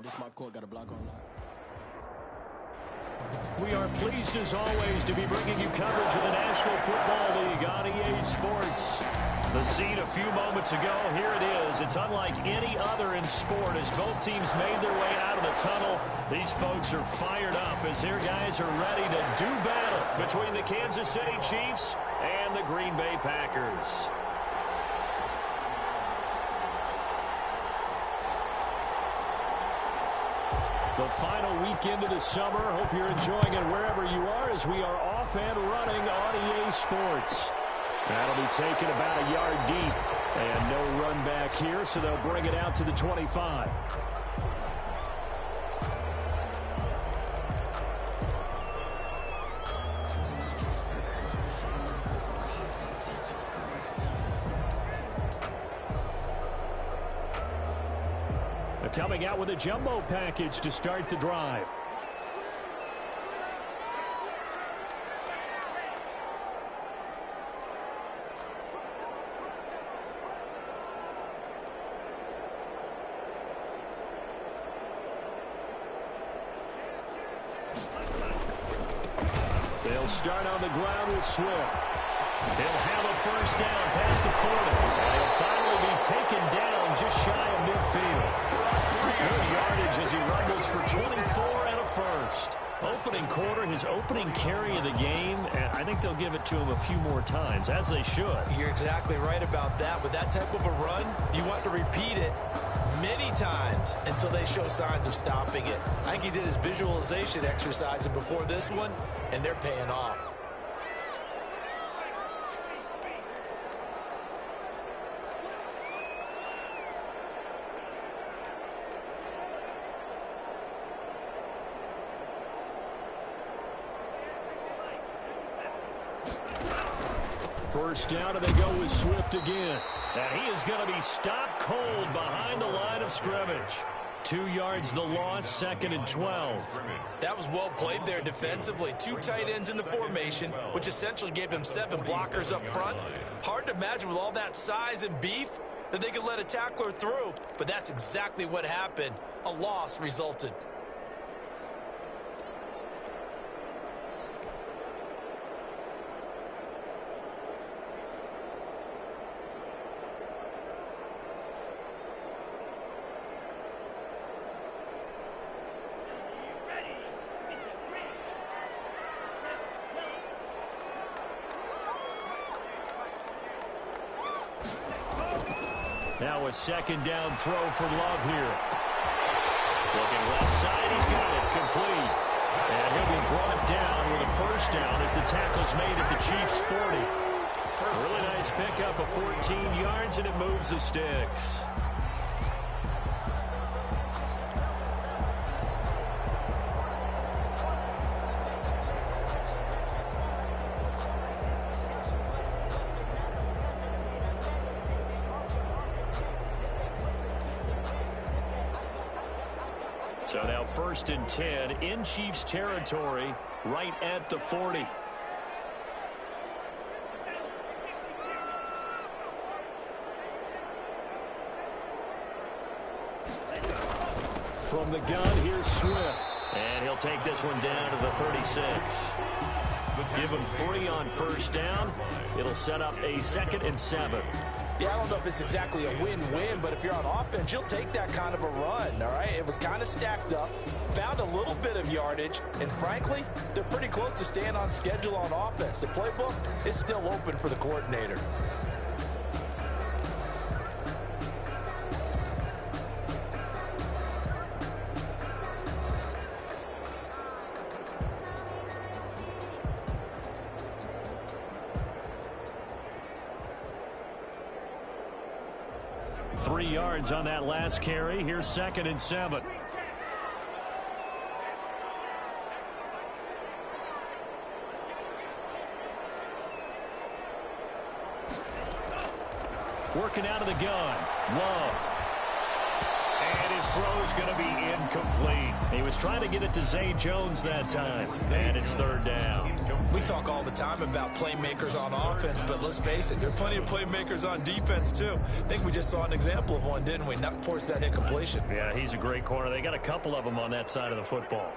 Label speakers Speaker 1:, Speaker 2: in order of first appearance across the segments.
Speaker 1: This my court, got a block on lock.
Speaker 2: We are pleased, as always, to be bringing you coverage of the National Football League on EA Sports. The scene a few moments ago, here it is. It's unlike any other in sport as both teams made their way out of the tunnel. These folks are fired up as their guys are ready to do battle between the Kansas City Chiefs and the Green Bay Packers. The final weekend of the summer. Hope you're enjoying it wherever you are as we are off and running on EA Sports. That'll be taken about a yard deep. And no run back here, so they'll bring it out to the 25. Coming out with a jumbo package to start the drive. They'll start on the ground with Swift. He'll have a first down past the 40. And he'll finally be taken down just shy of midfield. Good yardage as he rumbles for 24 and a first. Opening quarter, his opening carry of the game, and I think they'll give it to him a few more times, as they should.
Speaker 3: You're exactly right about that. With that type of a run, you want to repeat it many times until they show signs of stopping it. I think he did his visualization exercises before this one, and they're paying off.
Speaker 2: First down, and they go with Swift again. And he is going to be stopped cold behind the line of scrimmage. 2 yards the loss, 2nd and 12.
Speaker 3: That was well played there defensively. 2 tight ends in the formation, which essentially gave him 7 blockers up front. Hard to imagine with all that size and beef that they could let a tackler through, but that's exactly what happened. A loss resulted.
Speaker 2: Now a second down throw for Love here. Looking left side, he's got it, complete. And he'll be brought down with a first down as the tackle's made at the Chiefs' 40. Really nice pickup of 14 yards, and it moves the sticks. So now 1st and 10 in Chiefs territory, right at the 40. From the gun, here's Swift. And he'll take this one down to the 36. Give him 3 on first down. It'll set up a 2nd and 7.
Speaker 3: Yeah, I don't know if it's exactly a win-win, but if you're on offense, you'll take that kind of a run, all right? It was kind of stacked up, found a little bit of yardage, and frankly, they're pretty close to staying on schedule on offense. The playbook is still open for the coordinator.
Speaker 2: Three yards on that last carry. Here's 2nd and 7. Working out of the gun. Love. And his throw is going to be incomplete. He was trying to get it to Zay Jones that time, and it's third down.
Speaker 3: We talk all the time about playmakers on offense, but let's face it, there are plenty of playmakers on defense, too. I think we just saw an example of one, didn't we? Not force that incompletion.
Speaker 2: Yeah, he's a great corner. They got a couple of them on that side of the football.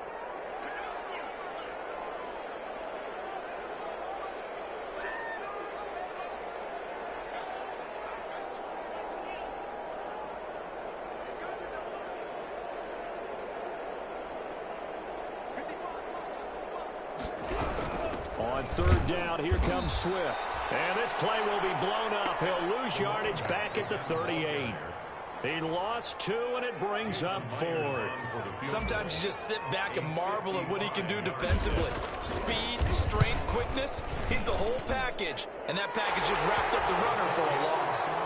Speaker 2: On third down, here comes Swift. And this play will be blown up. He'll lose yardage back at the 38. He lost 2, and it brings up 4th.
Speaker 3: Sometimes you just sit back and marvel at what he can do defensively. Speed, strength, quickness, he's the whole package. And that package just wrapped up the runner for a loss.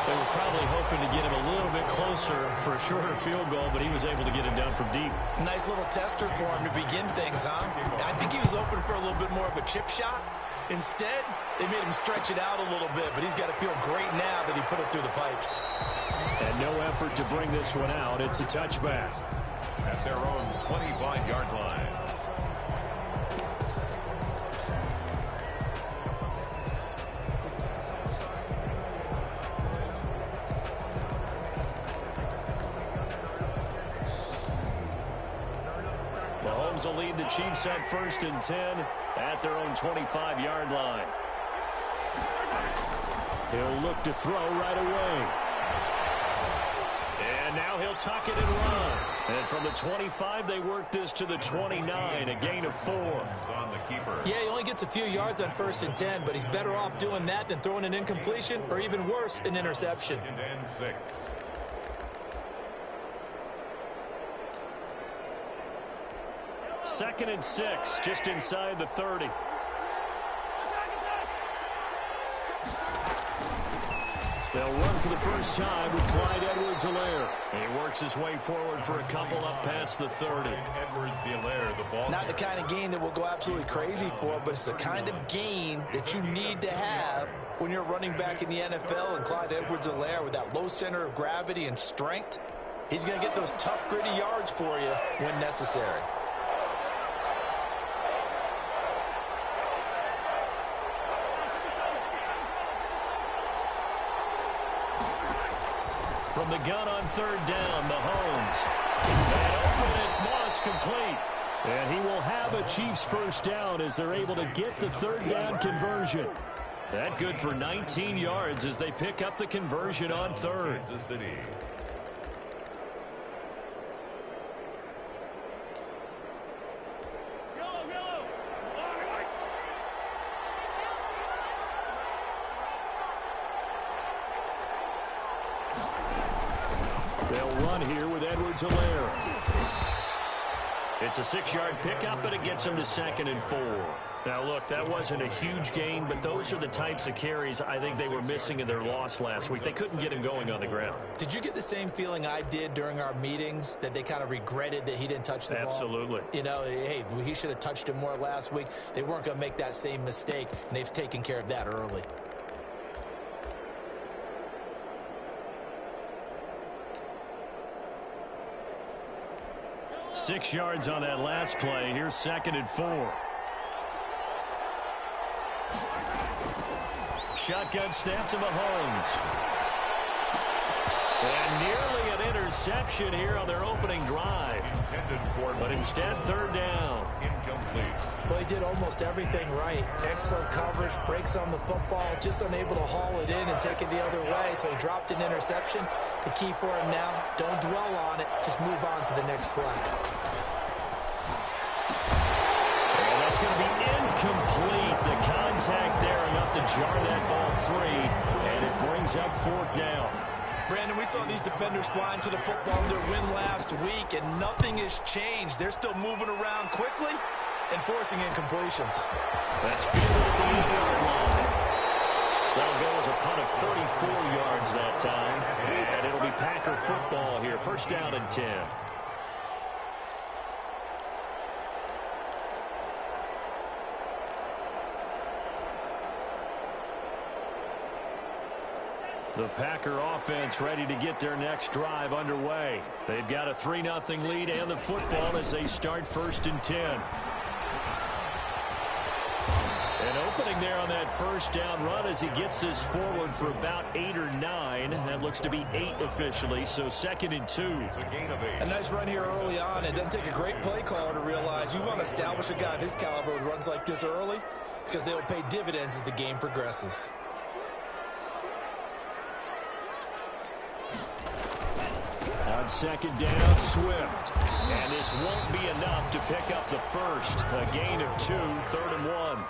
Speaker 2: They were probably hoping to get him a little bit closer for a shorter field goal, but he was able to get it done from deep.
Speaker 3: Nice little tester for him to begin things, huh? I think he was open for a little bit more of a chip shot. Instead, they made him stretch it out a little bit, but he's got to feel great now that he put it through the pipes.
Speaker 2: And no effort to bring this one out. It's a touchback.
Speaker 1: At their own 25-yard line.
Speaker 2: Mahomes will lead the Chiefs up 1st and 10 at their own 25-yard line. He'll look to throw right away. And now he'll tuck it and run. And from the 25, they work this to the 29, a gain of 4.
Speaker 1: On the keeper.
Speaker 3: Yeah, he only gets a few yards on 1st and 10, but he's better off doing that than throwing an incompletion or even worse, an interception.
Speaker 1: And 6.
Speaker 2: Second and 6, just inside the 30. They'll run for the first time with Clyde Edwards-Helaire. He works his way forward for a couple up past the 30.
Speaker 1: Edwards-Helaire, the ball.
Speaker 3: Not the kind of gain that will go absolutely crazy for, but it's the kind of gain that you need to have when you're running back in the NFL. And Clyde Edwards-Helaire, with that low center of gravity and strength, he's going to get those tough, gritty yards for you when necessary.
Speaker 2: From the gun on third down, Mahomes. And open, it's Moss, complete. And he will have a Chiefs first down as they're able to get the third down conversion. That good for 19 yards as they pick up the conversion on third.
Speaker 1: Kansas City.
Speaker 2: They'll run here with Edwards-Helaire. It's a 6-yard pickup, but it gets them to 2nd and 4. Now, look, that wasn't a huge gain, but those are the types of carries I think they were missing in their loss last week. They couldn't get him going on the ground.
Speaker 3: Did you get the same feeling I did during our meetings, that they kind of regretted that he didn't touch the ball?
Speaker 2: Absolutely.
Speaker 3: You know, hey, he should have touched him more last week. They weren't going to make that same mistake, and they've taken care of that early.
Speaker 2: Six yards on that last play. Here's 2nd and 4. Shotgun snap to Mahomes. And nearly an interception here on their opening drive. But instead, third down.
Speaker 1: Incomplete.
Speaker 3: Well, he did almost everything right. Excellent coverage, breaks on the football, just unable to haul it in and take it the other way. So he dropped an interception. The key for him now, don't dwell on it. Just move on to the next play.
Speaker 2: And that's going to be incomplete. The contact there enough to jar that ball free. And it brings up 4th down.
Speaker 3: Brandon, we saw these defenders flying to the football in their win last week, and nothing has changed. They're still moving around quickly and forcing incompletions.
Speaker 2: That's fielded at the 8-yard line. That'll go as a punt of 34 yards that time. And it'll be Packer football here. First down and 10. The Packer offense ready to get their next drive underway. They've got a 3-0 lead and the football as they start 1st and 10. An opening there on that first down run as he gets this forward for about 8 or 9. That looks to be 8 officially, so 2nd and 2.
Speaker 1: It's a gain of 8.
Speaker 3: A nice run here early on. It doesn't take a great play caller to realize you want to establish a guy of his caliber who runs like this early because they will pay dividends as the game progresses.
Speaker 2: On 2nd down, Swift. And this won't be enough to pick up the first. A gain of 2, 3rd and 1.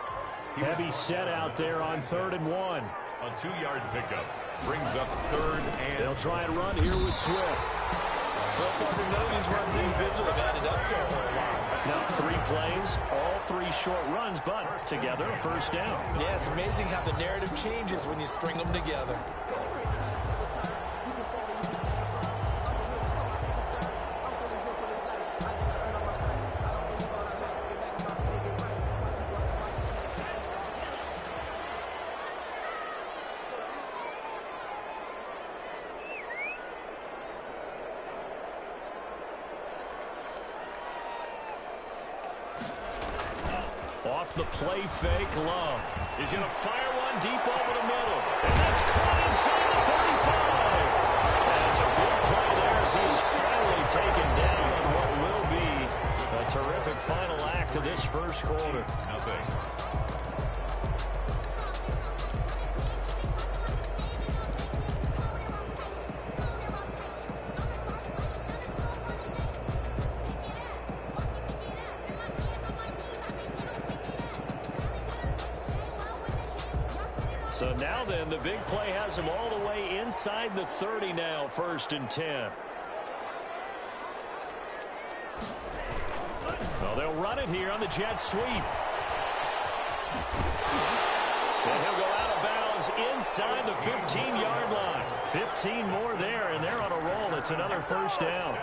Speaker 2: Heavy set out there on 3rd and 1.
Speaker 1: A 2-yard pickup brings up 3rd and...
Speaker 2: They'll try and run here with Swift.
Speaker 3: Well, partner, none of these runs individually have added up to a whole lot.
Speaker 2: Now 3 plays, all 3 short runs, but together, 1st down.
Speaker 3: Yeah, it's amazing how the narrative changes when you string them together.
Speaker 2: Off the play fake, Love. He's going to fire one deep over the middle. And that's caught inside the 35. That's a good play there as he is finally taken down on what will be a terrific final act of this first quarter.
Speaker 1: Nothing.
Speaker 2: So now then, the big play has him all the way inside the 30 now, 1st and 10. Well, they'll run it here on the jet sweep. And he'll go out of bounds inside the 15-yard line. 15 more there, and they're on a roll. It's another 1st down.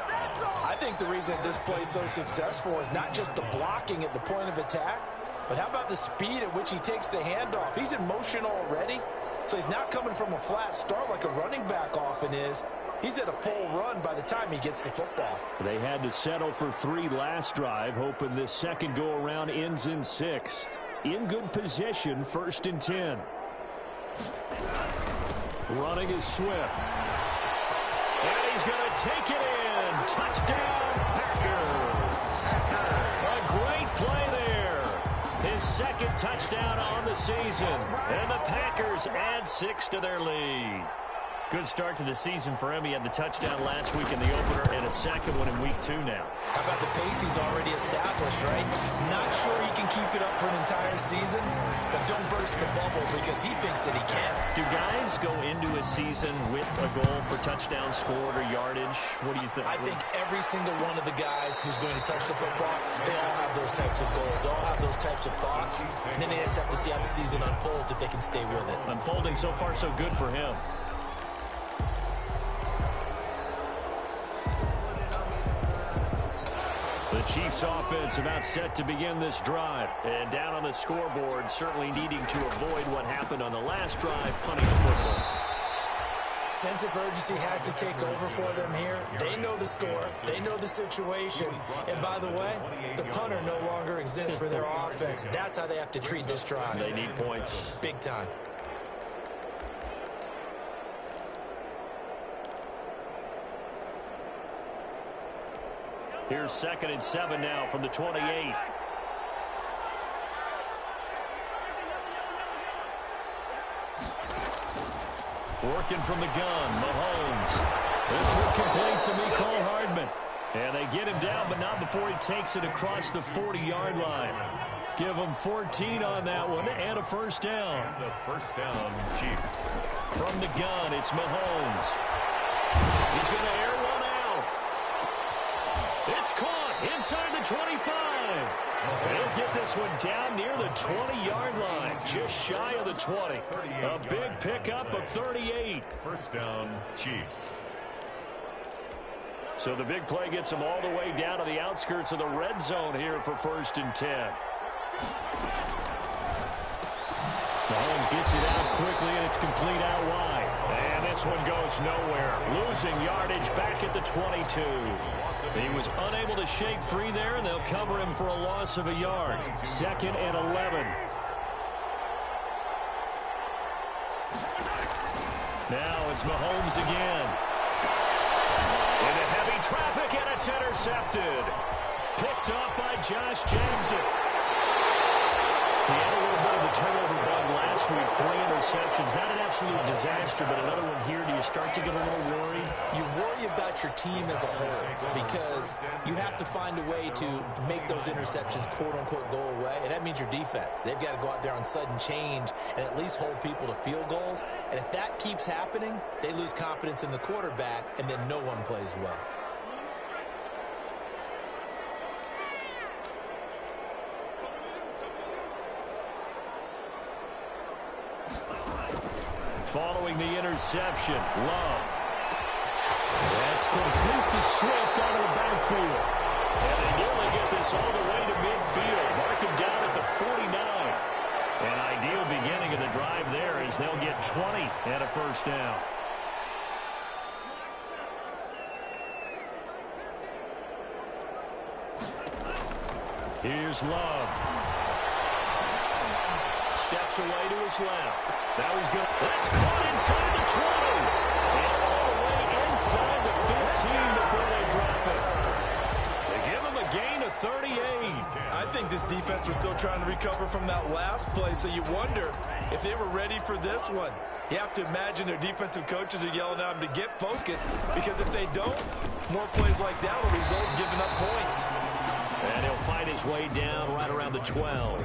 Speaker 3: I think the reason this play is so successful is not just the blocking at the point of attack, but how about the speed at which he takes the handoff? He's in motion already, so he's not coming from a flat start like a running back often is. He's at a full run by the time he gets the football.
Speaker 2: They had to settle for 3 last drive, hoping this second go-around ends in 6. In good position, 1st and 10. Running is Swift. And he's going to take it in. Touchdown, Packer. A great play there. His 2nd touchdown on the season. And the Packers add 6 to their lead. Good start to the season for him. He had the touchdown last week in the opener and a 2nd one in week 2 now.
Speaker 3: How about the pace he's already established, right? Not sure he can keep it up for an entire season, but don't burst the bubble because he thinks that he can.
Speaker 2: Do guys go into a season with a goal for touchdown scored or yardage? What do you think?
Speaker 3: I think every single one of the guys who's going to touch the football, they all have those types of goals. They all have those types of thoughts. And then they just have to see how the season unfolds if they can stay with it.
Speaker 2: Unfolding so far so good for him. The Chiefs offense about set to begin this drive. And down on the scoreboard, certainly needing to avoid what happened on the last drive, punting the football.
Speaker 3: Sense of urgency has to take over for them here. They know the score. They know the situation. And by the way, the punter no longer exists for their offense. That's how they have to treat this drive.
Speaker 2: They need points.
Speaker 3: Big time.
Speaker 2: Here's 2nd and 7 now from the 28. Working from the gun, Mahomes. This one complete to Mecole Hardman. And they get him down, but not before he takes it across the 40-yard line. Give him 14 on that one and a 1st down.
Speaker 1: And the 1st down, Chiefs.
Speaker 2: From the gun, it's Mahomes. He's going to air one out. It's caught inside the 25. They'll get this one down near the 20-yard line, just shy of the 20. A big pickup of 38.
Speaker 1: 1st down, Chiefs.
Speaker 2: So the big play gets them all the way down to the outskirts of the red zone here for 1st and 10. Mahomes gets it out quickly, and it's complete out wide. And And this one goes nowhere. Losing yardage back at the 22. He was unable to shake free there, and they'll cover him for a loss of a yard. 2nd and 11. Now it's Mahomes again. Into heavy traffic, and it's intercepted. Picked off by Josh Jackson. He had a little bit of a turnover bug last week. 3 interceptions. Not an absolute disaster, but another one here. Do you start to get a little worried?
Speaker 3: You worry about your team as a whole because you have to find a way to make those interceptions, quote-unquote, go away, and that means your defense. They've got to go out there on sudden change and at least hold people to field goals, and if that keeps happening, they lose confidence in the quarterback, and then no one plays well.
Speaker 2: Following the interception, Love. That's complete to Swift out of the backfield. And they nearly get this all the way to midfield. Mark him down at the 49. An ideal beginning of the drive there as they'll get 20 and a first down. Here's Love. Steps away to his left. That was good. That's caught inside the 20. And all the way inside the 15 before they drop it. They give him a gain of 38.
Speaker 3: I think this defense was still trying to recover from that last play, so you wonder if they were ready for this one. You have to imagine their defensive coaches are yelling at them to get focused, because if they don't, more plays like that will result in giving up points.
Speaker 2: And he'll fight his way down right around the 12.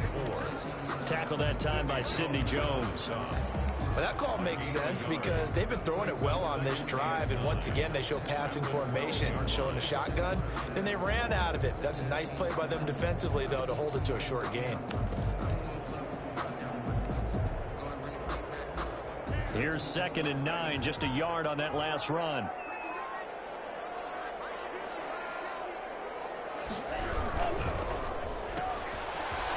Speaker 2: Tackled that time by Sidney Jones.
Speaker 3: Well, that call makes sense because they've been throwing it well on this drive, and once again they show passing formation, showing a shotgun. Then they ran out of it. That's a nice play by them defensively, though, to hold it to a short gain.
Speaker 2: Here's 2nd and 9, just a yard on that last run.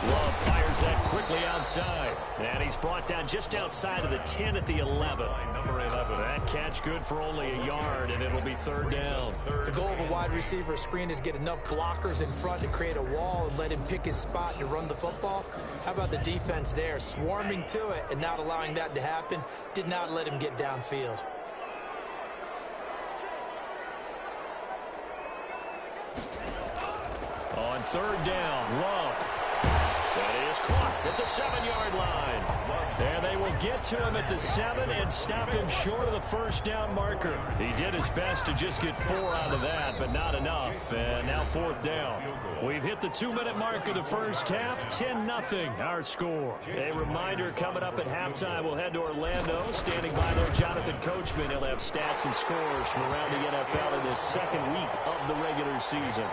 Speaker 2: Love fires that quickly outside. And he's brought down just outside of the 10 at the 11. Number 11. That catch good for only a yard, and it'll be 3rd down.
Speaker 3: The goal of a wide receiver screen is get enough blockers in front to create a wall and let him pick his spot to run the football. How about the defense there, swarming to it and not allowing that to happen? Did not let him get downfield.
Speaker 2: On 3rd down, Love. That is caught at the 7-yard line. And they will get to him at the 7 and stop him short of the first down marker. He did his best to just get 4 out of that, but not enough. And now 4th down. We've hit the 2-minute mark of the first half. 10-0 our score. A reminder, coming up at halftime, we'll head to Orlando. Standing by there, Jonathan Coachman. He'll have stats and scores from around the NFL in this 2nd week of the regular season.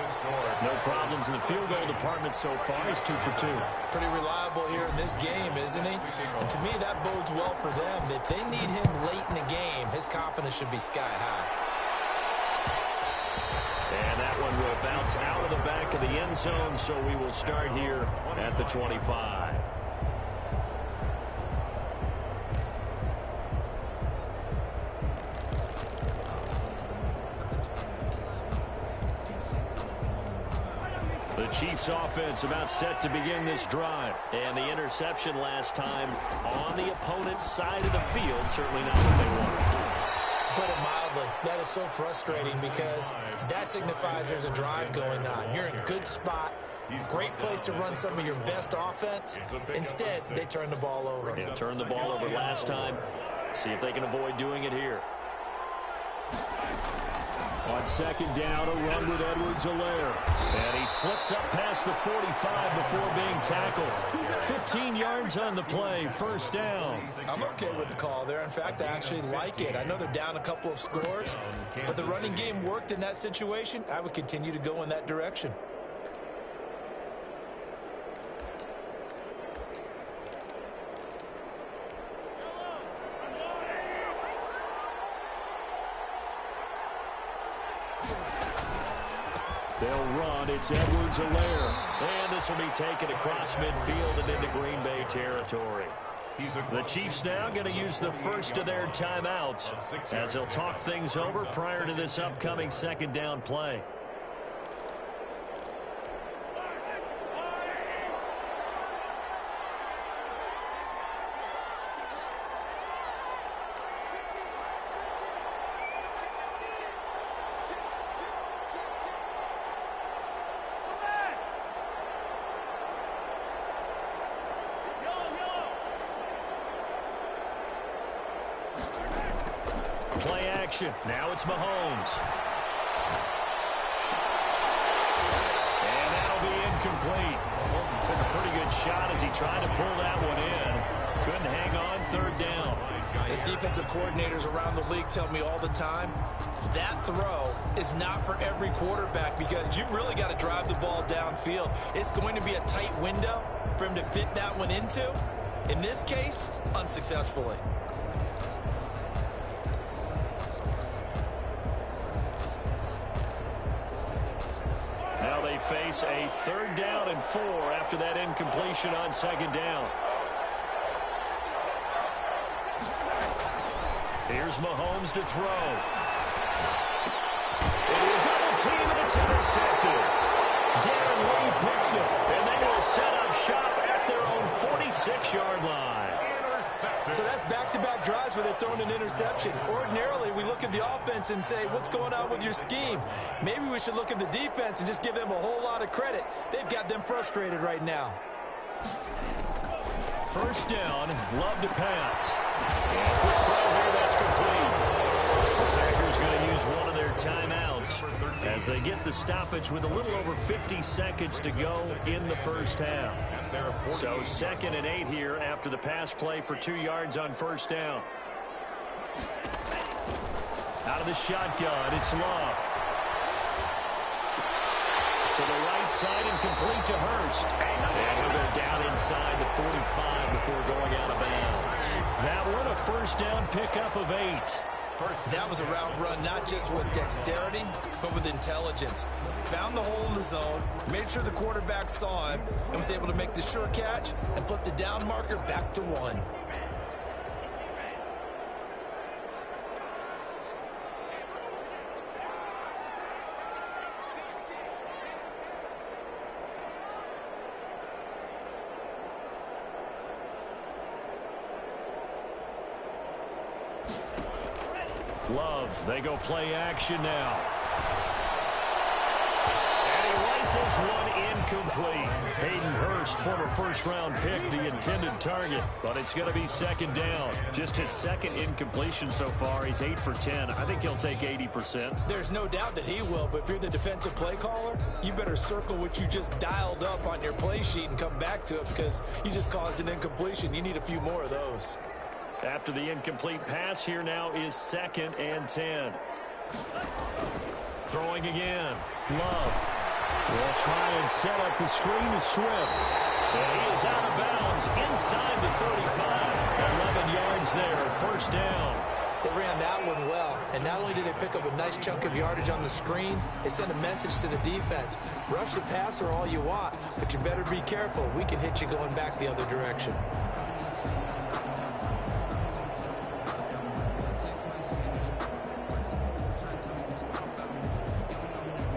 Speaker 2: No problems in the field goal department so far. He's 2 for 2.
Speaker 3: Pretty reliable here in this game, isn't he? And to me, that bodes well for them. If they need him late in the game, his confidence should be sky high.
Speaker 2: And that one will bounce out of the back of the end zone, so we will start here at the 25. The Chiefs offense about set to begin this drive. And the interception last time on the opponent's side of the field, certainly not what they wanted.
Speaker 3: Put it mildly, that is so frustrating because that signifies there's a drive going on. You're in a good spot, great place to run some of your best offense. Instead, they turn the ball over.
Speaker 2: Yeah, turned the ball over last time. See if they can avoid doing it here. On 2nd down, a run with Edwards-Helaire. And he slips up past the 45 before being tackled. 15 yards on the play, 1st down.
Speaker 3: I'm okay with the call there. In fact, I actually like it. I know they're down a couple of scores, but the running game worked in that situation. I would continue to go in that direction.
Speaker 2: They'll run. It's Edwards-Helaire. And this will be taken across midfield and into Green Bay territory. The Chiefs now going to use the first of their timeouts as they'll talk things over prior to this upcoming second down play. Play action. Now it's Mahomes. And that'll be incomplete. Wilton took a pretty good shot as he tried to pull that one in. Couldn't hang on third down.
Speaker 3: As defensive coordinators around the league tell me all the time, that throw is not for every quarterback because you've really got to drive the ball downfield. It's going to be a tight window for him to fit that one into. In this case, unsuccessfully.
Speaker 2: Now they face a 3rd down and 4 after that incompletion on 2nd down. Here's Mahomes to throw. A double team, and it's intercepted. Darren Lee picks it, and they will set up shop at their own 46-yard line.
Speaker 3: So that's back-to-back drives where they're throwing an interception. Ordinarily, we look at the offense and say, what's going on with your scheme? Maybe we should look at the defense and just give them a whole lot of credit. They've got them frustrated right now.
Speaker 2: 1st down, Love to pass. And quick throw here, that's complete. The Packers going to use one of their timeouts as they get the stoppage with a little over 50 seconds to go in the first half. So 2nd and 8 here after the pass play for 2 yards on 1st down. Out of the shotgun, it's Love. To the right side and complete to Hurst. And he'll go down inside the 45 before going out of bounds. That one a 1st down pickup of 8.
Speaker 3: That was a route run not just with dexterity, but with intelligence. Found the hole in the zone, made sure the quarterback saw him, and was able to make the sure catch and flip the down marker back to 1.
Speaker 2: Love, they go play action now. And he rifles one incomplete. Hayden Hurst, former 1st-round pick, the intended target. But it's going to be 2nd down. Just his 2nd incompletion so far. He's 8 for 10. I think he'll take 80%.
Speaker 3: There's no doubt that he will, but if you're the defensive play caller, you better circle what you just dialed up on your play sheet and come back to it because you just caused an incompletion. You need a few more of those.
Speaker 2: After the incomplete pass, here now is 2nd and 10. Throwing again. Love will try and set up the screen to Swift. And he is out of bounds inside the 35. 11 yards there, 1st down.
Speaker 3: They ran that one well, and not only did they pick up a nice chunk of yardage on the screen, they sent a message to the defense. Rush the passer all you want, but you better be careful. We can hit you going back the other direction.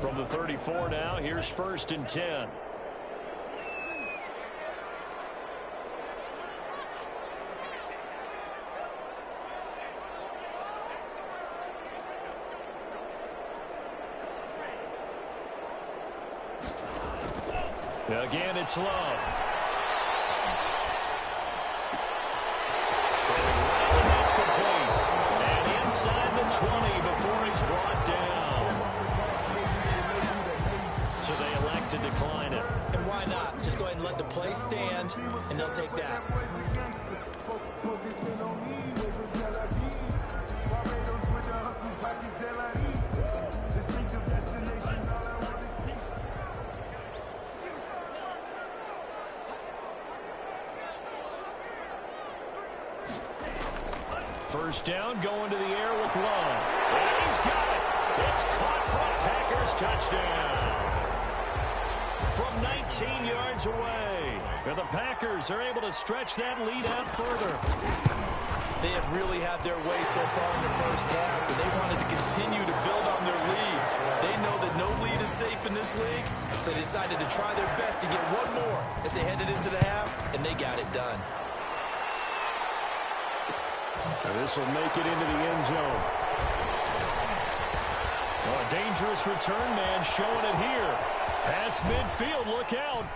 Speaker 2: From the 34 now, here's 1st and 10. Again, it's Love. And that's complete. And inside the 20 before he's brought down. So they elect to decline it.
Speaker 3: And why not? Just go ahead and let the play stand, and they'll take that.
Speaker 2: First down, going to the air with Love. And he's got it. It's caught for a Packers touchdown. From 14 yards away. And the Packers are able to stretch that lead out further.
Speaker 3: They have really had their way so far in the first half, but they wanted to continue to build on their lead. They know that no lead is safe in this league, so they decided to try their best to get one more as they headed into the half, and they got it done.
Speaker 2: And this will make it into the end zone. Oh, a dangerous return man showing it here. Past midfield, look out.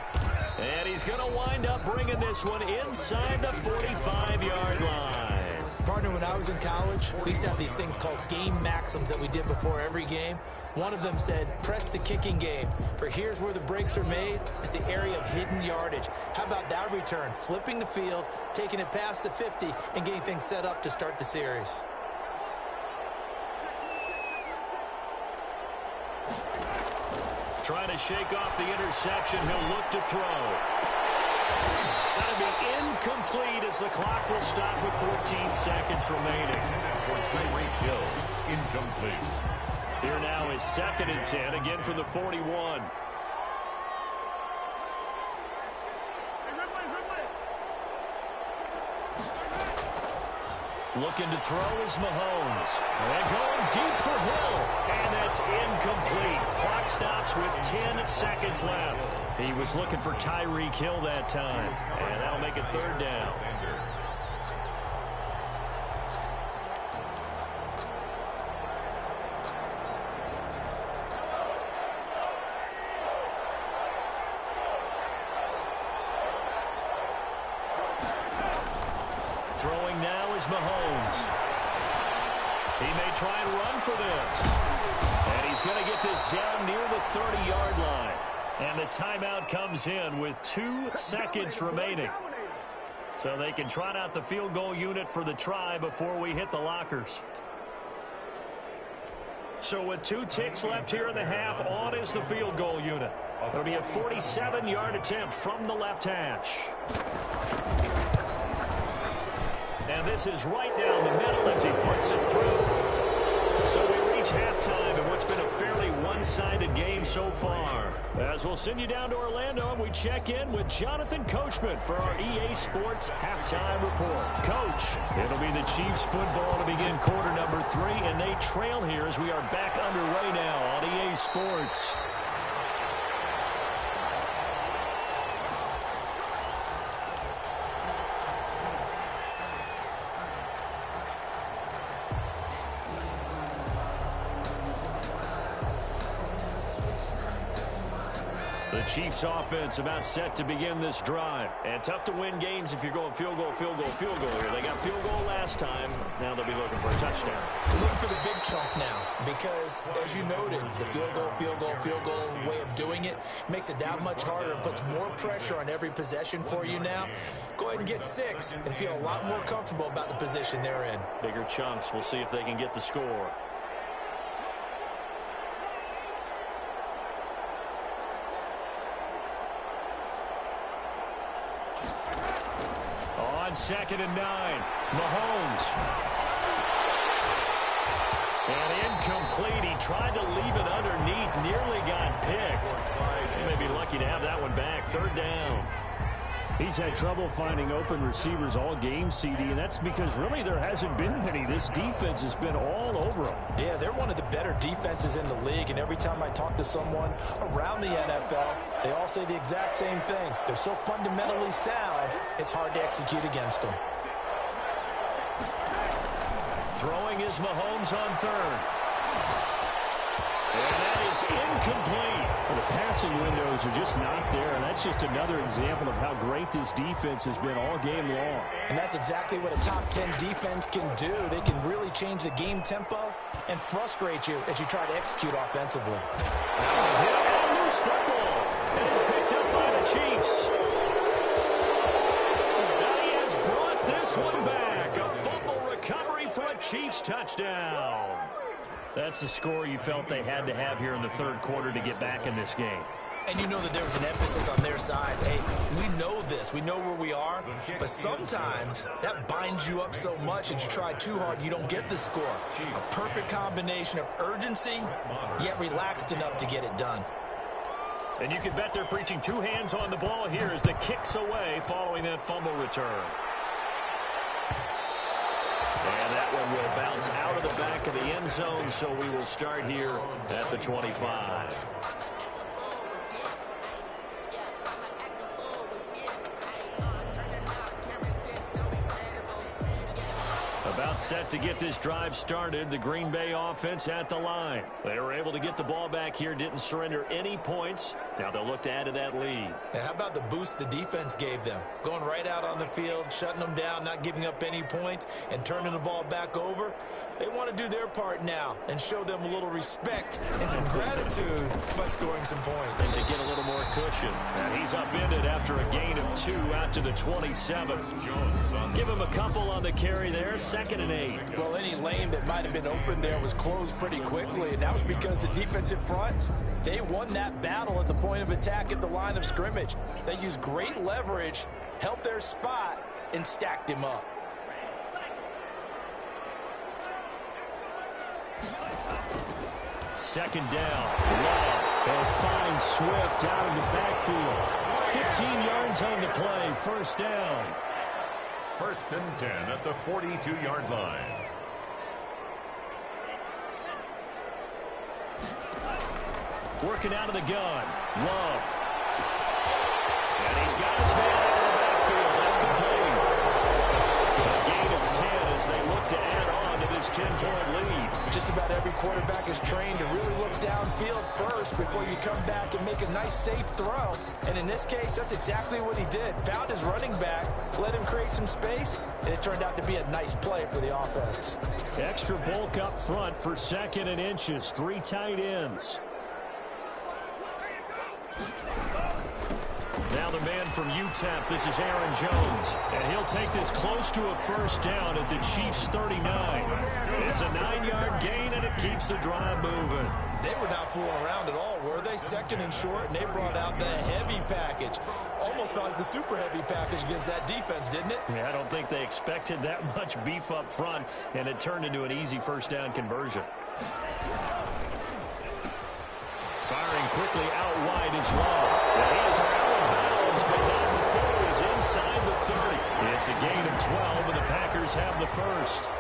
Speaker 2: And he's going to wind up bringing this one inside the 45-yard line.
Speaker 3: Partner, when I was in college, we used to have these things called game maxims that we did before every game. One of them said, press the kicking game. For here's where the breaks are made. It's the area of hidden yardage. How about that return? Flipping the field, taking it past the 50, and getting things set up to start the series.
Speaker 2: Trying to shake off the interception. He'll look to throw. That'll be incomplete as the clock will stop with 14 seconds remaining.
Speaker 1: For Tyreek Hill, incomplete.
Speaker 2: Here now is 2nd and 10, again from the 41. Looking to throw is Mahomes. And going deep for Hill. And that's incomplete. Clock stops with 10 seconds left. He was looking for Tyreek Hill that time. And that'll make it 3rd down. Throwing now is Mahomes. He may try and run for this. And he's going to get this down near the 30-yard line. And the timeout comes in with 2 seconds remaining. So they can trot out the field goal unit for the try before we hit the lockers. So with 2 ticks left here in the half, on is the field goal unit. It'll be a 47-yard attempt from the left hash. And this is right down the middle as he puts it through. So we reach halftime in what's been a fairly one-sided game so far. As we'll send you down to Orlando, and we check in with Jonathan Coachman for our EA Sports Halftime Report. Coach, it'll be the Chiefs football to begin quarter number 3, and they trail here as we are back underway now on EA Sports. The Chiefs offense about set to begin this drive. And tough to win games if you're going field goal, field goal, field goal here. They got field goal last time. Now they'll be looking for a touchdown.
Speaker 3: Looking for the big chunk now because, as you noted, the field goal way of doing it makes it that much harder and puts more pressure on every possession for you now. Go ahead and get 6 and feel a lot more comfortable about the position they're in.
Speaker 2: Bigger chunks. We'll see if they can get the score. On 2nd and 9, Mahomes. And incomplete. He tried to leave it underneath, nearly got picked. He may be lucky to have that one back. 3rd down.
Speaker 4: He's had trouble finding open receivers all game, CD, and that's because really there hasn't been many. This defense has been all over him.
Speaker 3: Yeah, they're one of the better defenses in the league, and every time I talk to someone around the NFL, they all say the exact same thing. They're so fundamentally sound, it's hard to execute against them.
Speaker 2: Throwing is Mahomes on 3rd. And that is incomplete.
Speaker 4: Well, the passing windows are just not there, and that's just another example of how great this defense has been all game long.
Speaker 3: And that's exactly what a top 10 defense can do. They can really change the game tempo and frustrate you as you try to execute offensively.
Speaker 2: And loose football. And it's picked up by the Chiefs. And he has brought this one back. A fumble recovery for a Chiefs touchdown. That's the score you felt they had to have here in the 3rd quarter to get back in this game.
Speaker 3: And you know that there was an emphasis on their side. Hey, we know this. We know where we are. But sometimes that binds you up so much that you try too hard, you don't get the score. A perfect combination of urgency, yet relaxed enough to get it done.
Speaker 2: And you can bet they're preaching two hands on the ball here as the kick's away following that fumble return. And that one will bounce out of the back of the end zone, so we will start here at the 25. About set to get this drive started. The Green Bay offense at the line. They were able to get the ball back here, didn't surrender any points. Now they'll look to add to that lead.
Speaker 3: How about the boost the defense gave them? Going right out on the field, shutting them down, not giving up any points, and turning the ball back over. They want to do their part now and show them a little respect and some gratitude by scoring some points.
Speaker 2: And to get a little more cushion. And he's upended after a gain of 2 out to the 27. Give him a couple on the carry there. 2nd and 8.
Speaker 3: Well, any lane that might have been open there was closed pretty quickly, and that was because the defensive front, they won that battle at the point of attack at the line of scrimmage. They used great leverage, helped their spot, and stacked him up.
Speaker 2: Second down. Love.
Speaker 4: They'll find Swift out in the backfield.
Speaker 2: 15 yards on the play. 1st down.
Speaker 1: 1st and 10 at the 42-yard line.
Speaker 2: Working out of the gun. Love. And he's got his man out of the backfield. That's complete. A gain of 10 as they look to add on to this 10-point lead.
Speaker 3: Just about every quarterback is trained to really look downfield first before you come back and make a nice, safe throw. And in this case, that's exactly what he did. Found his running back, let him create some space, and it turned out to be a nice play for the offense.
Speaker 4: Extra bulk up front for 2nd and inches. 3 tight ends.
Speaker 2: Now the man from UTEP, this is Aaron Jones. And he'll take this close to a 1st down at the Chiefs' 39. It's a 9-yard gain, and it keeps the drive moving.
Speaker 3: They were not fooling around at all, were they? 2nd and short, and they brought out the heavy package. Almost felt like the super heavy package against that defense, didn't it?
Speaker 2: Yeah, I don't think they expected that much beef up front, and it turned into an easy 1st down conversion. Firing quickly out wide is Love. Well, he is out of bounds, but not before he's inside the 30. It's a gain of 12, and the Packers have the 1st.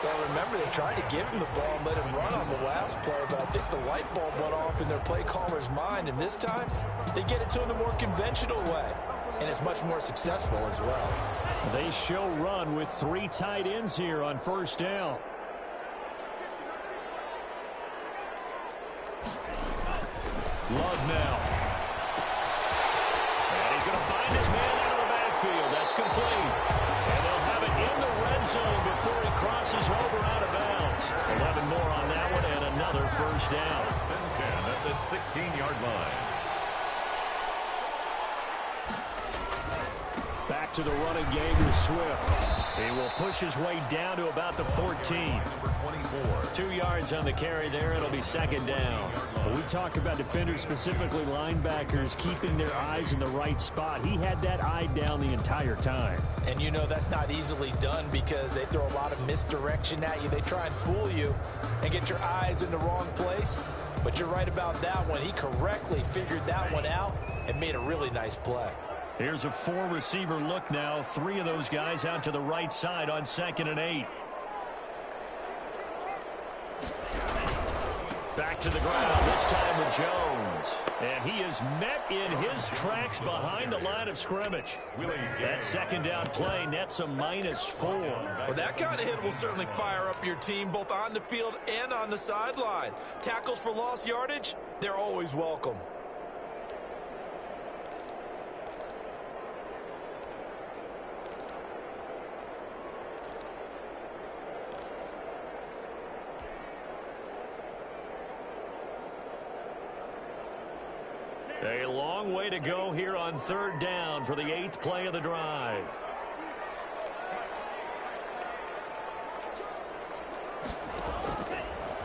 Speaker 3: Well, remember, they tried to give him the ball and let him run on the last play, but I think the light bulb went off in their play caller's mind, and this time they get it to him the more conventional way, and it's much more successful as well.
Speaker 4: They show run with 3 tight ends here on 1st down.
Speaker 2: Love now. And he's going to find his man out of the backfield. That's complete. And they'll have it in the red zone before he crosses over out of bounds. 11 more on that one and another 1st down.
Speaker 1: 1st and 10 at the 16-yard line.
Speaker 4: Back to the running game with Swift.
Speaker 2: He will push his way down to about the 14.
Speaker 1: Number 24.
Speaker 2: 2 yards on the carry there. It'll be 2nd down.
Speaker 4: When we talk about defenders, specifically linebackers, keeping their eyes in the right spot. He had that eye down the entire time.
Speaker 3: And you know that's not easily done because they throw a lot of misdirection at you. They try and fool you and get your eyes in the wrong place. But you're right about that one. He correctly figured that one out and made a really nice play.
Speaker 2: Here's a 4-receiver look now. 3 of those guys out to the right side on 2nd and 8. Back to the ground, this time with Jones. And he is met in his tracks behind the line of scrimmage. That 2nd down play nets a -4.
Speaker 3: Well, that kind of hit will certainly fire up your team both on the field and on the sideline. Tackles for lost yardage, they're always welcome.
Speaker 2: A long way to go here on 3rd down for the 8th play of the drive.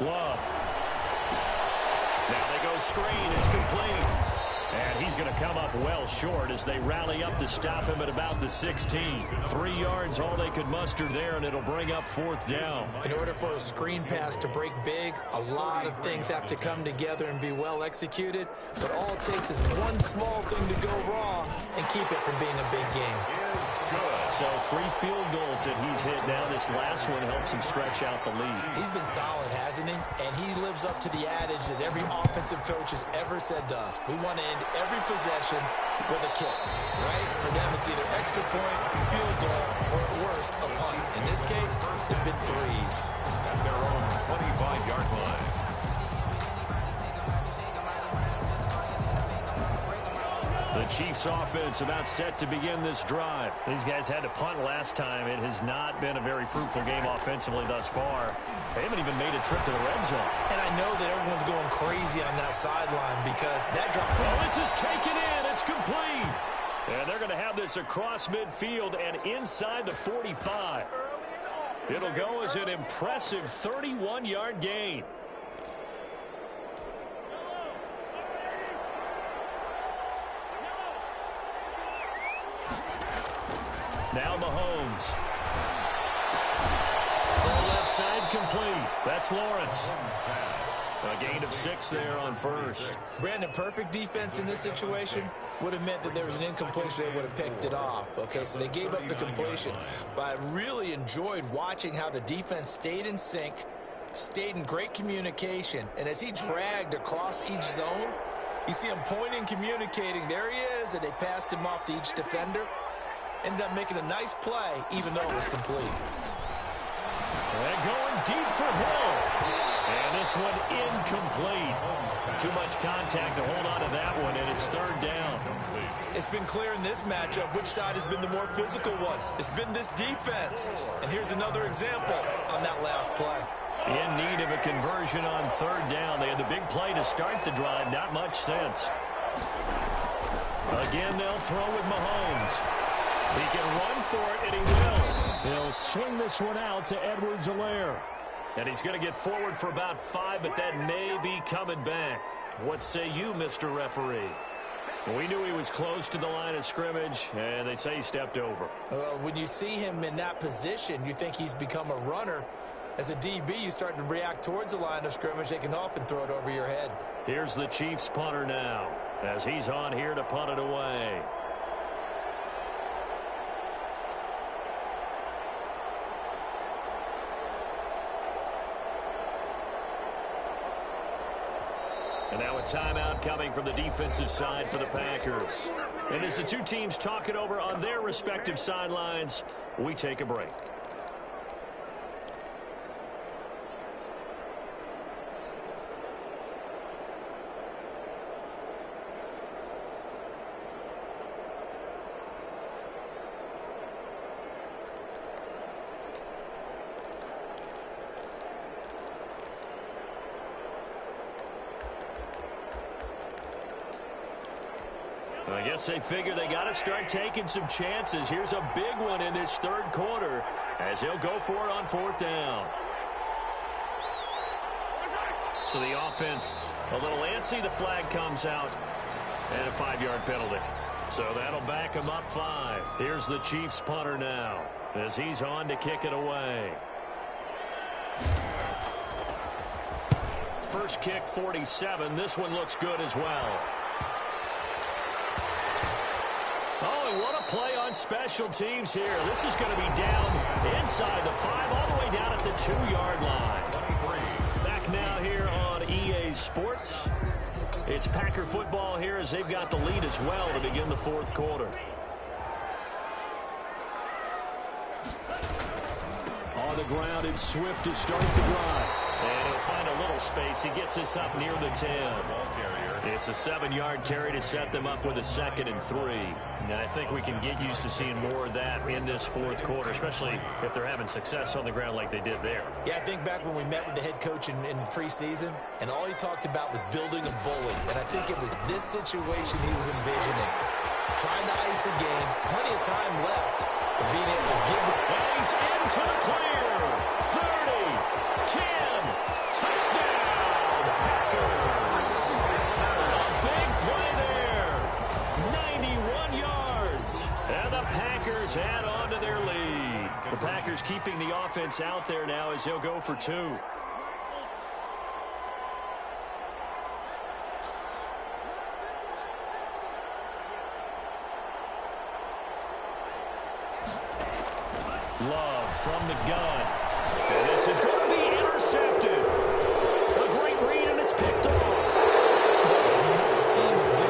Speaker 2: Love. Now they go screen. It's complete. And he's going to come up well short as they rally up to stop him at about the 16. 3 yards, all they could muster there, and it'll bring up 4th down.
Speaker 3: In order for a screen pass to break big, a lot of things have to come together and be well executed. But all it takes is one small thing to go wrong and keep it from being a big game.
Speaker 2: So 3 field goals that he's hit now. This last one helps him stretch out the lead.
Speaker 3: He's been solid, hasn't he? And he lives up to the adage that every offensive coach has ever said to us. We want to end every possession with a kick, right? For them, it's either extra point, field goal, or at worst, a punt. In this case, it's been threes.
Speaker 1: At their own 25-yard line.
Speaker 2: The Chiefs offense about set to begin this drive.
Speaker 4: These guys had to punt last time. It has not been a very fruitful game offensively thus far. They haven't even made a trip to the red zone.
Speaker 3: And I know that everyone's going crazy on that sideline because that drop.
Speaker 2: Oh, this is taken in. It's complete. And they're going to have this across midfield and inside the 45. It'll go as an impressive 31-yard gain. Now Mahomes. Full left side complete. That's Lawrence. A gain of 6 there on first.
Speaker 3: Brandon, perfect defense in this situation would have meant that there was an incompletion. They would have picked it off. Okay, so they gave up the completion. But I really enjoyed watching how the defense stayed in sync, stayed in great communication. And as he dragged across each zone, you see him pointing, communicating. There he is, and they passed him off to each defender. Ended up making a nice play, even though it was complete.
Speaker 2: And going deep for Hill. And this one incomplete. Too much contact to hold on to that one, and it's 3rd down.
Speaker 3: It's been clear in this matchup which side has been the more physical one. It's been this defense. And here's another example on that last play.
Speaker 2: In need of a conversion on 3rd down. They had the big play to start the drive. Not much sense. Again, they'll throw with Mahomes. He can run for it, and he will.
Speaker 4: He'll swing this one out to Edwards-Helaire.
Speaker 2: And he's going to get forward for about 5, but that may be coming back. What say you, Mr. Referee? We knew he was close to the line of scrimmage, and they say he stepped over.
Speaker 3: When you see him in that position, you think he's become a runner. As a DB, you start to react towards the line of scrimmage. They can often throw it over your head.
Speaker 2: Here's the Chiefs punter now, as he's on here to punt it away. And now a timeout coming from the defensive side for the Packers. And as the two teams talk it over on their respective sidelines, we take a break. I guess they figure they got to start taking some chances. Here's a big one in this 3rd quarter as he'll go for it on 4th down. So the offense a little antsy. The flag comes out and a 5-yard penalty. So that'll back him up 5. Here's the Chiefs punter now as he's on to kick it away. First kick 47. This one looks good as well. Oh, and what a play on special teams here. This is going to be down inside the 5, all the way down at the 2-yard line. Back now here on EA Sports. It's Packer football here as they've got the lead as well to begin the 4th quarter. On the ground, it's Swift to start the drive. And he'll find a little space. He gets us up near the 10. It's a 7-yard carry to set them up with a 2nd and 3. And I think we can get used to seeing more of that in this 4th quarter, especially if they're having success on the ground like they did there.
Speaker 3: Yeah, I think back when we met with the head coach in preseason, and all he talked about was building a bully. And I think it was this situation he was envisioning. Trying to ice a game, plenty of time left, but being able to give the...
Speaker 2: And he's into the clear. 30, 10, touchdown, Packers. A big play there. And the Packers add on to their lead. The Packers keeping the offense out there now as he'll go for 2. Love from the gun. And this is going to be intercepted. A great read, and it's picked off.
Speaker 3: As most teams do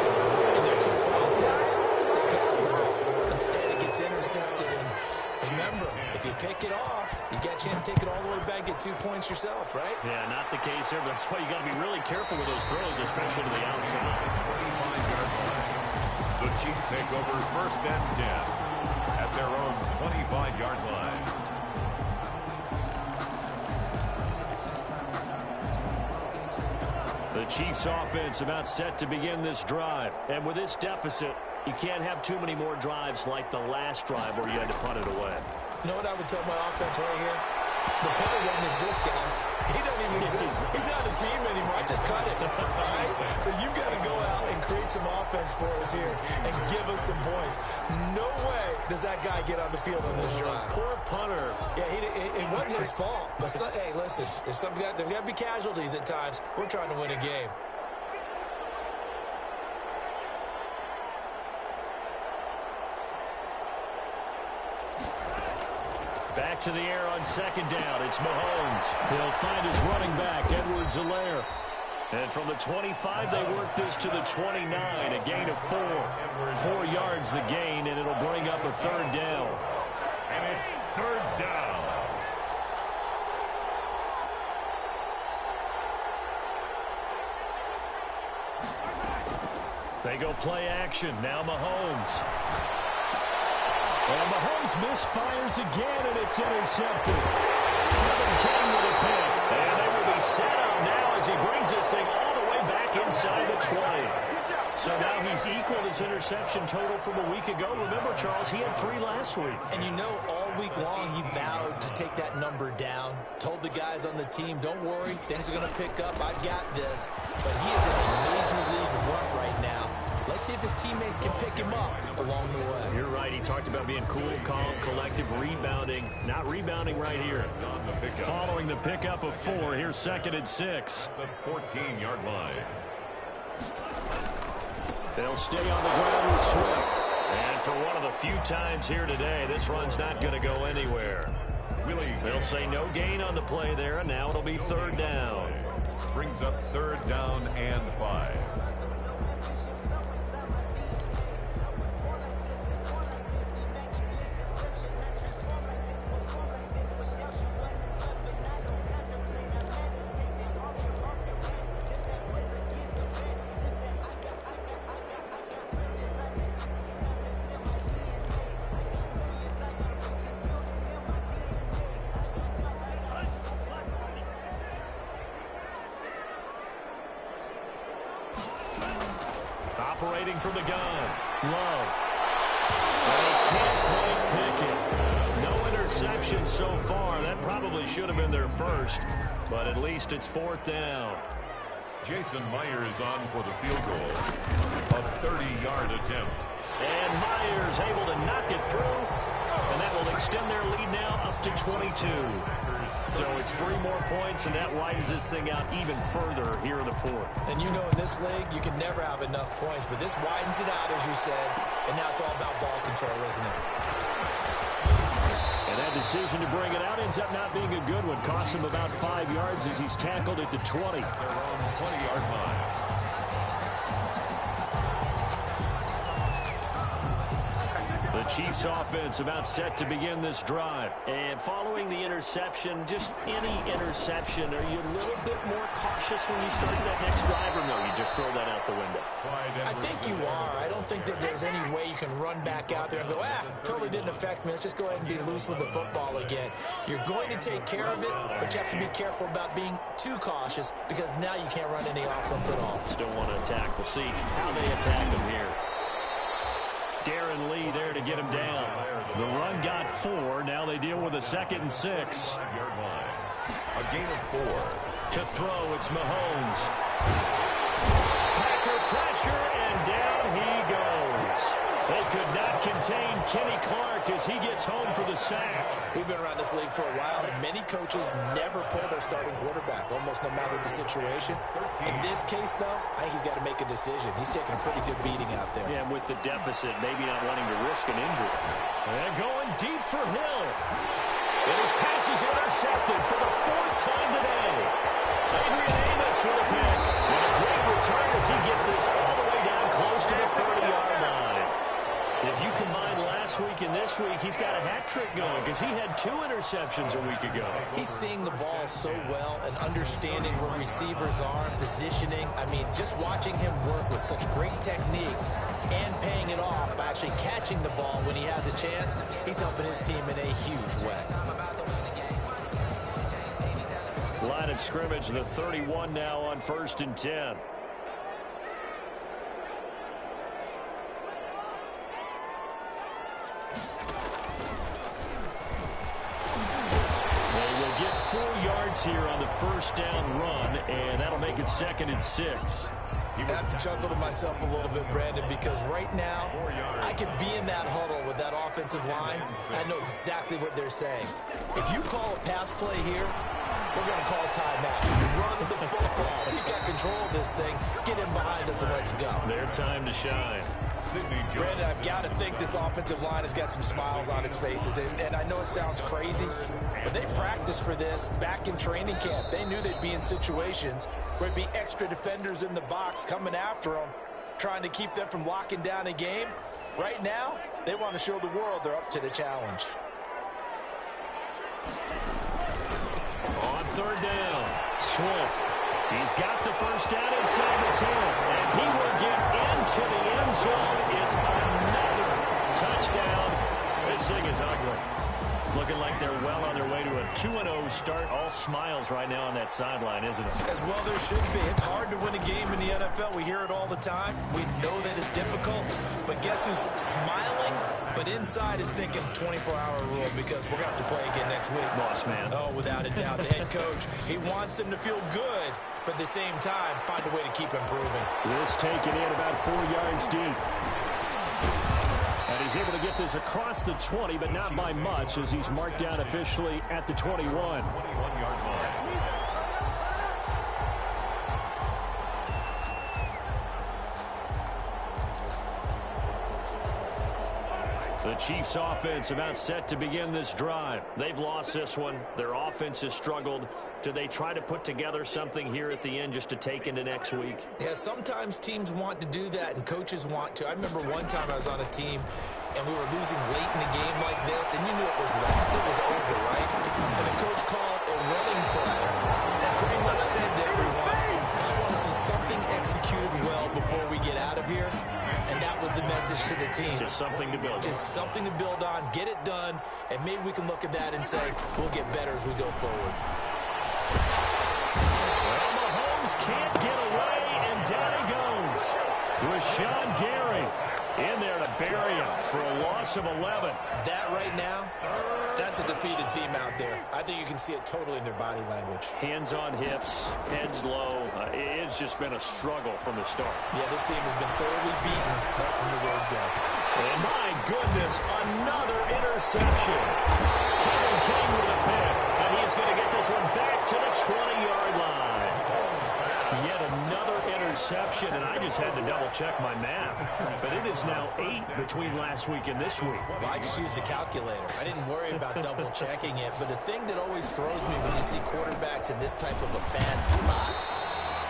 Speaker 3: in their two-point attempt, they pass the ball. Instead, it gets intercepted. And remember, if you pick it off, you got a chance to take it all the way back, get 2 points yourself, right?
Speaker 2: Yeah, not the case here, but that's why you got to be really careful with those throws, especially to the outside.
Speaker 1: 25-yard line. The Chiefs take over 1st and 10 at their own 25-yard line.
Speaker 2: The Chiefs offense about set to begin this drive. And with this deficit, you can't have too many more drives like the last drive where you had to punt it away.
Speaker 3: You know what I would tell my offense right here? The punter doesn't exist, guys. He doesn't even exist. He's not a team anymore. I just cut it. All right? So you've got to go out and create some offense for us here and give us some points. No way does that guy get on the field on this drive.
Speaker 2: Poor punter.
Speaker 3: Yeah, it wasn't his fault. But, hey, listen, there's got to be casualties at times. We're trying to win a game.
Speaker 2: Back to the air on 2nd down. It's Mahomes. He'll find his running back, Edwards-Helaire. And from the 25, they work this to the 29, a gain of 4. 4 yards the gain, and it'll bring up a 3rd down.
Speaker 1: And it's 3rd down.
Speaker 2: They go play action. Now Mahomes. And Mahomes misfires again, and it's intercepted. Kevin King with a pick. And they will be set up now as he brings this thing all the way back inside the 20. So now he's equaled his interception total from a week ago. Remember, Charles, he had 3 last week.
Speaker 3: And you know, all week long he vowed to take that number down. Told the guys on the team, don't worry, things are going to pick up. I've got this. But he is in a major league run right now. Let's see if his teammates can pick him up along the way.
Speaker 2: You're right. He talked about being cool, calm, collective, rebounding. Not rebounding right here. Following the pickup of 4, here's 2nd and 6.
Speaker 1: The 14-yard line.
Speaker 2: They'll stay on the ground with Swift. And for one of the few times here today, this run's not going to go anywhere. They'll say no gain on the play there, and now it'll be 3rd down.
Speaker 1: Brings up 3rd down and 5.
Speaker 2: Operating from the gun. Love. And he can't quite pick it. No interception so far. That probably should have been their first, but at least it's 4th down.
Speaker 1: Jason Myers on for the field goal. A 30-yard attempt.
Speaker 2: And Myers able to knock it through, and that will extend their lead now up to 22. So it's 3 more points, and that widens this thing out even further here in the 4th.
Speaker 3: And you know, in this league, you can never have enough points, but this widens it out, as you said, and now it's all about ball control, isn't it?
Speaker 4: And that decision to bring it out ends up not being a good one. Costs him about 5 yards as he's tackled at the 20.
Speaker 1: Their own 20-yard line.
Speaker 2: The Chiefs offense about set to begin this drive. And following the interception, just any interception, are you a little bit more cautious when you start that next drive, or no, you just throw that out the window?
Speaker 3: I think you are. I don't think that there's any way you can run back out there and go, totally didn't affect me. Let's just go ahead and be loose with the football again. You're going to take care of it, but you have to be careful about being too cautious because now you can't run any offense at all.
Speaker 2: Still want to attack. We'll see how they attack him here. Darren Lee there to get him down. The run got 4. Now they deal with a 2nd and 6.
Speaker 1: 5-yard line. A gain of 4.
Speaker 2: To throw, it's Mahomes. Packer pressure, and down he goes. They could not contain Kenny Clark as he gets home for the sack.
Speaker 3: We've been around this league for a while, and many coaches never pull their starting quarterback, almost no matter the situation. In this case, though, I think he's got to make a decision. He's taking a pretty good beating out there.
Speaker 2: Yeah, and with the deficit, maybe not wanting to risk an injury. And going deep for Hill. And his pass is intercepted for the 4th time today. Adrian Amos with a pick. And a great return as he gets this all the way down close to the 30-yard line. If you combine last week and this week, he's got a hat trick going because he had 2 interceptions a week ago.
Speaker 3: He's seeing the ball so well and understanding where receivers are, positioning. I mean, just watching him work with such great technique and paying it off by actually catching the ball when he has a chance, he's helping his team in a huge way.
Speaker 2: Line of scrimmage, the 31 now on 1st and 10. Here on the 1st down run, and that'll make it 2nd and 6.
Speaker 3: I have to chuckle to myself a little bit, Brandon, because right now I could be in that huddle with that offensive line. I know exactly what they're saying. If you call a pass play here, we're going to call a timeout. Run the football. We got control of this thing. Get in behind us and let's go.
Speaker 2: Their time to shine.
Speaker 3: Brandon, I've got to think this offensive line has got some smiles on its faces. And I know it sounds crazy, but they practiced for this back in training camp. They knew they'd be in situations where there'd be extra defenders in the box coming after them, trying to keep them from locking down a game. Right now, they want to show the world they're up to the challenge.
Speaker 2: On 3rd down, Swift. He's got the 1st down inside the 10, and he will get into the end zone. It's another touchdown. This thing is ugly. Looking like they're well on their way to a 2-0 start. All smiles right now on that sideline, isn't it?
Speaker 3: As well there should be. It's hard to win a game in the NFL. We hear it all the time. We know that it's difficult. But guess who's smiling? But inside is thinking 24-hour rule because we're going to have to play again next week.
Speaker 2: Boss man.
Speaker 3: Oh, without a doubt. The head coach, he wants them to feel good, but at the same time, find a way to keep improving.
Speaker 4: This taken in about 4 yards deep. And he's able to get this across the 20, but not by much as he's marked down officially at the 21.
Speaker 1: 21-yard line.
Speaker 2: The Chiefs offense about set to begin this drive. They've lost this one. Their offense has struggled. Do they try to put together something here at the end just to take into next week?
Speaker 3: Yeah, sometimes teams want to do that and coaches want to. I remember one time I was on a team and we were losing late in a game like this, and you knew it was lost. It was over, right? And the coach called a running play and pretty much said to everyone, I want to see something executed well before we get out of here. And that was the message to the team.
Speaker 2: Just something to build on.
Speaker 3: Just something to build on, get it done, and maybe we can look at that and say, we'll get better as we go forward.
Speaker 2: Well, Mahomes can't get away, and down he goes. Rashawn Gary in there to bury him for a loss of 11.
Speaker 3: That right now, that's a defeated team out there. I think you can see it totally in their body language.
Speaker 2: Hands on hips, heads low. It's just been a struggle from the start.
Speaker 3: Yeah, this team has been thoroughly beaten right from the word go.
Speaker 2: And my goodness, another interception. Kevin King with a pick, and he's going to get this one back to the 20-yard line. Yet another interception, and I just had to double-check my math. But it is now 8 between last week and this week.
Speaker 3: Well, I just used a calculator. I didn't worry about double-checking it. But the thing that always throws me when you see quarterbacks in this type of a bad spot,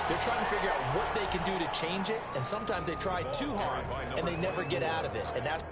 Speaker 3: they're trying to figure out what they can do to change it, and sometimes they try too hard, and they never get out of it. And that's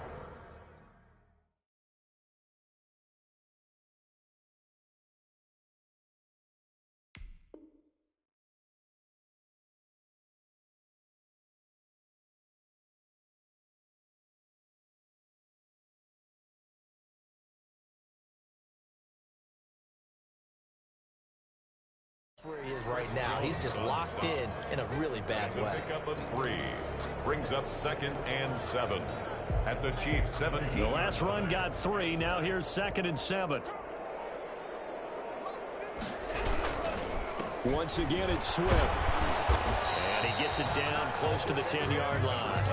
Speaker 3: where he is right now. He's just locked in a really bad way.
Speaker 1: Pick up a 3. Brings up 2nd and 7 at the Chiefs 17.
Speaker 2: The last run got 3. Now here's 2nd and 7.
Speaker 4: Once again, it's Swift.
Speaker 2: And he gets gets it down close to the 10-yard line.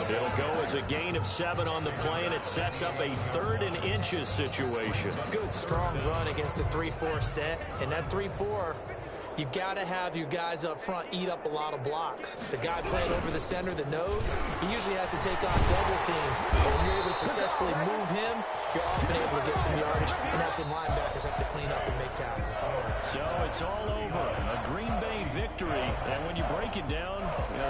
Speaker 2: It'll go as a gain of 7 on the play, and it sets up a 3rd and inches situation.
Speaker 3: Good, strong run against the 3-4 set. And that 3-4, you got to have your guys up front eat up a lot of blocks. The guy playing over the center, the nose, he usually has to take on double teams. But when you're able to successfully move him, you're often able to get some yardage, and that's when linebackers have to clean up and make tackles.
Speaker 2: So it's all over. A Green Bay victory. And when you break it down,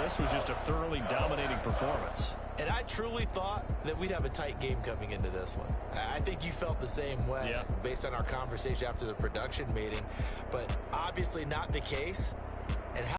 Speaker 2: this was just a thoroughly dominating performance.
Speaker 3: And I truly thought that we'd have a tight game coming into this one. I think you felt the same way based on our conversation after the production meeting. But obviously not the case.